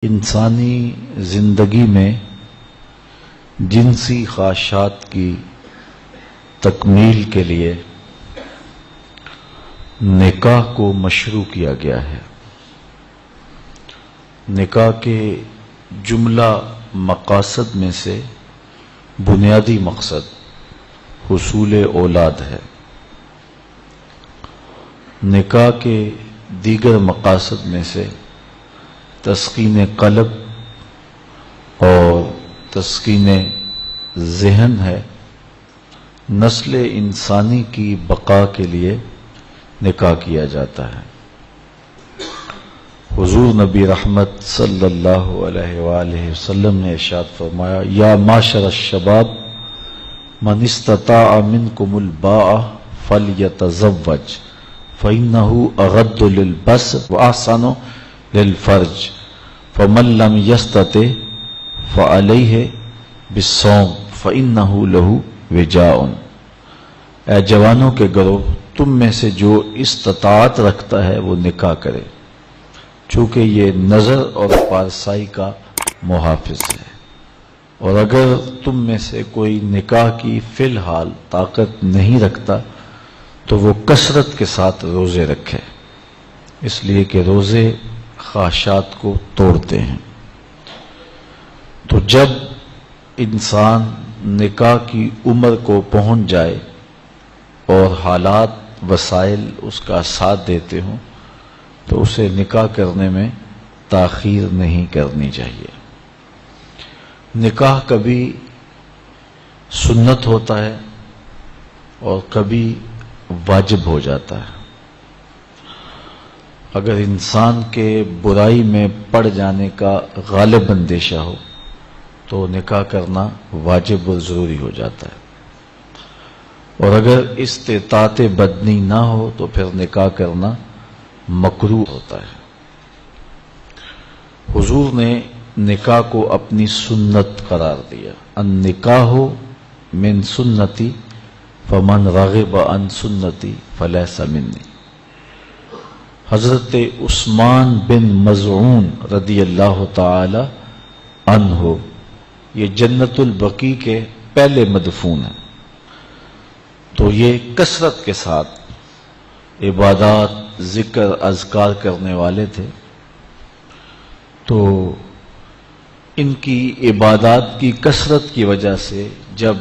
انسانی زندگی میں جنسی خواہشات کی تکمیل کے لیے نکاح کو مشروع کیا گیا ہے۔ نکاح کے جملہ مقاصد میں سے بنیادی مقصد حصول اولاد ہے۔ نکاح کے دیگر مقاصد میں سے تسکین قلب اور تسکین ذہن ہے۔ نسل انسانی کی بقا کے لیے نکاح کیا جاتا ہے۔ حضور نبی رحمت صلی اللہ علیہ وآلہ وسلم نے ارشاد فرمایا، یا معاشر الشباب من استطاع منکم الباء فلیتزوج فإنه اغض للبصر واحسن للفرج فمن لم يستطع فعليه بالصوم فإنه له وجاء۔ اے جوانوں کے گروہ، تم میں سے جو استطاعت رکھتا ہے وہ نکاح کرے، چونکہ یہ نظر اور پارسائی کا محافظ ہے، اور اگر تم میں سے کوئی نکاح کی فی الحال طاقت نہیں رکھتا تو وہ کثرت کے ساتھ روزے رکھے، اس لیے کہ روزے خواہشات کو توڑتے ہیں۔ تو جب انسان نکاح کی عمر کو پہنچ جائے اور حالات وسائل اس کا ساتھ دیتے ہوں تو اسے نکاح کرنے میں تاخیر نہیں کرنی چاہیے۔ نکاح کبھی سنت ہوتا ہے اور کبھی واجب ہو جاتا ہے۔ اگر انسان کے برائی میں پڑ جانے کا غالب اندیشہ ہو تو نکاح کرنا واجب اور ضروری ہو جاتا ہے، اور اگر استطاعت بدنی نہ ہو تو پھر نکاح کرنا مکروہ ہوتا ہے۔ حضور نے نکاح کو اپنی سنت قرار دیا، النکاح من سنتی فمن رغب عن سنتی فلیس منی۔ حضرت عثمان بن مظعون رضی اللہ تعالی عنہ یہ جنت البقیع کے پہلے مدفون ہیں، تو یہ کثرت کے ساتھ عبادات، ذکر، اذکار کرنے والے تھے۔ تو ان کی عبادات کی کثرت کی وجہ سے جب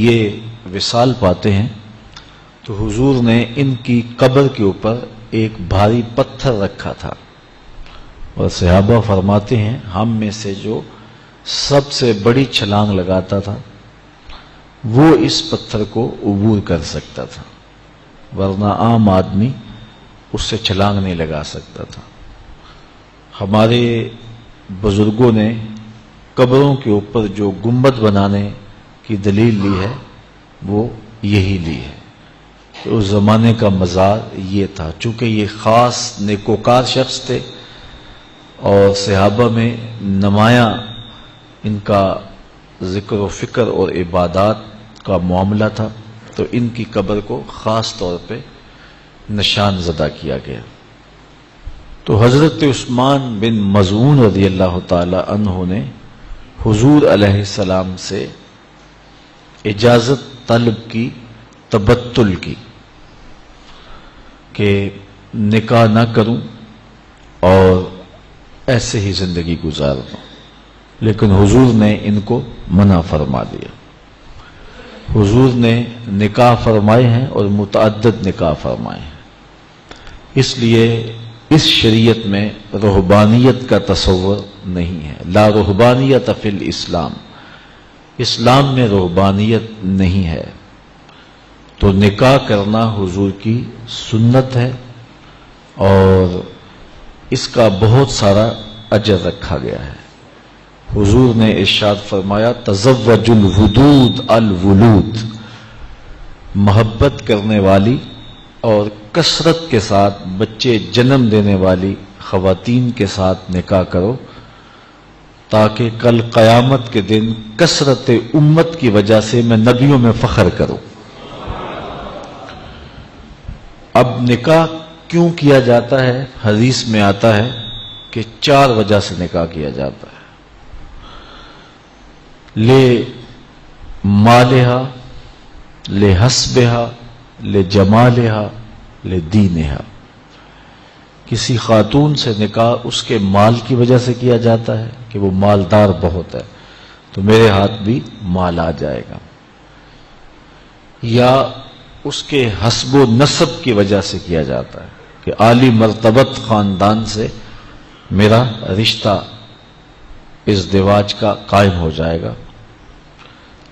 یہ وصال پاتے ہیں تو حضور نے ان کی قبر کے اوپر ایک بھاری پتھر رکھا تھا، اور صحابہ فرماتے ہیں ہم میں سے جو سب سے بڑی چھلانگ لگاتا تھا وہ اس پتھر کو عبور کر سکتا تھا، ورنہ عام آدمی اس سے چھلانگ نہیں لگا سکتا تھا۔ ہمارے بزرگوں نے قبروں کے اوپر جو گنبد بنانے کی دلیل لی ہے وہ یہی لی ہے کہ اس زمانے کا مزار یہ تھا، چونکہ یہ خاص نیکوکار شخص تھے اور صحابہ میں نمایاں ان کا ذکر و فکر اور عبادات کا معاملہ تھا، تو ان کی قبر کو خاص طور پہ نشان زدہ کیا گیا۔ تو حضرت عثمان بن مظعون رضی اللہ تعالی عنہ نے حضور علیہ السلام سے اجازت طلب کی، تبتل کی، کہ نکاح نہ کروں اور ایسے ہی زندگی گزاروں، لیکن حضور نے ان کو منع فرما دیا۔ حضور نے نکاح فرمائے ہیں اور متعدد نکاح فرمائے ہیں، اس لیے اس شریعت میں رہبانیت کا تصور نہیں ہے۔ لا رہبانیت فی الاسلام، اسلام میں رہبانیت نہیں ہے۔ تو نکاح کرنا حضور کی سنت ہے اور اس کا بہت سارا اجر رکھا گیا ہے۔ حضور نے ارشاد فرمایا، تزوج الودود الولود، محبت کرنے والی اور کثرت کے ساتھ بچے جنم دینے والی خواتین کے ساتھ نکاح کرو تاکہ کل قیامت کے دن کثرت امت کی وجہ سے میں نبیوں میں فخر کروں۔ اب نکاح کیوں کیا جاتا ہے؟ حدیث میں آتا ہے کہ 4 وجہ سے نکاح کیا جاتا ہے. لے مالہا، لے حسبہا، لے جمالہا، لے دینہا. کسی خاتون سے نکاح اس کے مال کی وجہ سے کیا جاتا ہے کہ وہ مالدار بہت ہے تو میرے ہاتھ بھی مال آ جائے گا، یا اس کے حسب و نسب کی وجہ سے کیا جاتا ہے کہ عالی مرتبت خاندان سے میرا رشتہ ازدواج کا قائم ہو جائے گا.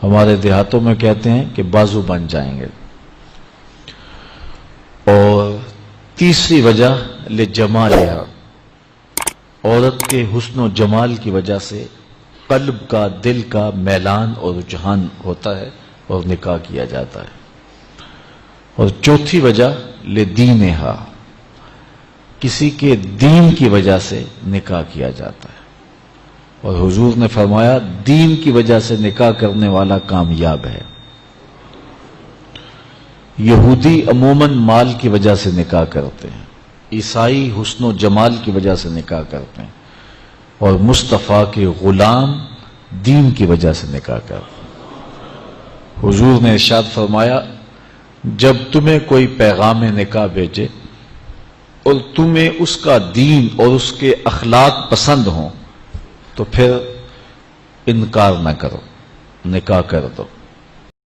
ہمارے دیہاتوں میں کہتے ہیں کہ بازو بن جائیں گے. اور تیسری وجہ لجمالہا، عورت کے حسن و جمال کی وجہ سے قلب کا، دل کا میلان اور رجحان ہوتا ہے اور نکاح کیا جاتا ہے. اور چوتھی وجہ لدینہا، کسی کے دین کی وجہ سے نکاح کیا جاتا ہے. اور حضور نے فرمایا دین کی وجہ سے نکاح کرنے والا کامیاب ہے. یہودی عموماً مال کی وجہ سے نکاح کرتے ہیں، عیسائی حسن و جمال کی وجہ سے نکاح کرتے ہیں، اور مصطفیٰ کے غلام دین کی وجہ سے نکاح کرتے ہیں. حضور نے ارشاد فرمایا جب تمہیں کوئی پیغام نکاح بھیجے اور تمہیں اس کا دین اور اس کے اخلاق پسند ہوں تو پھر انکار نہ کرو، نکاح کر دو.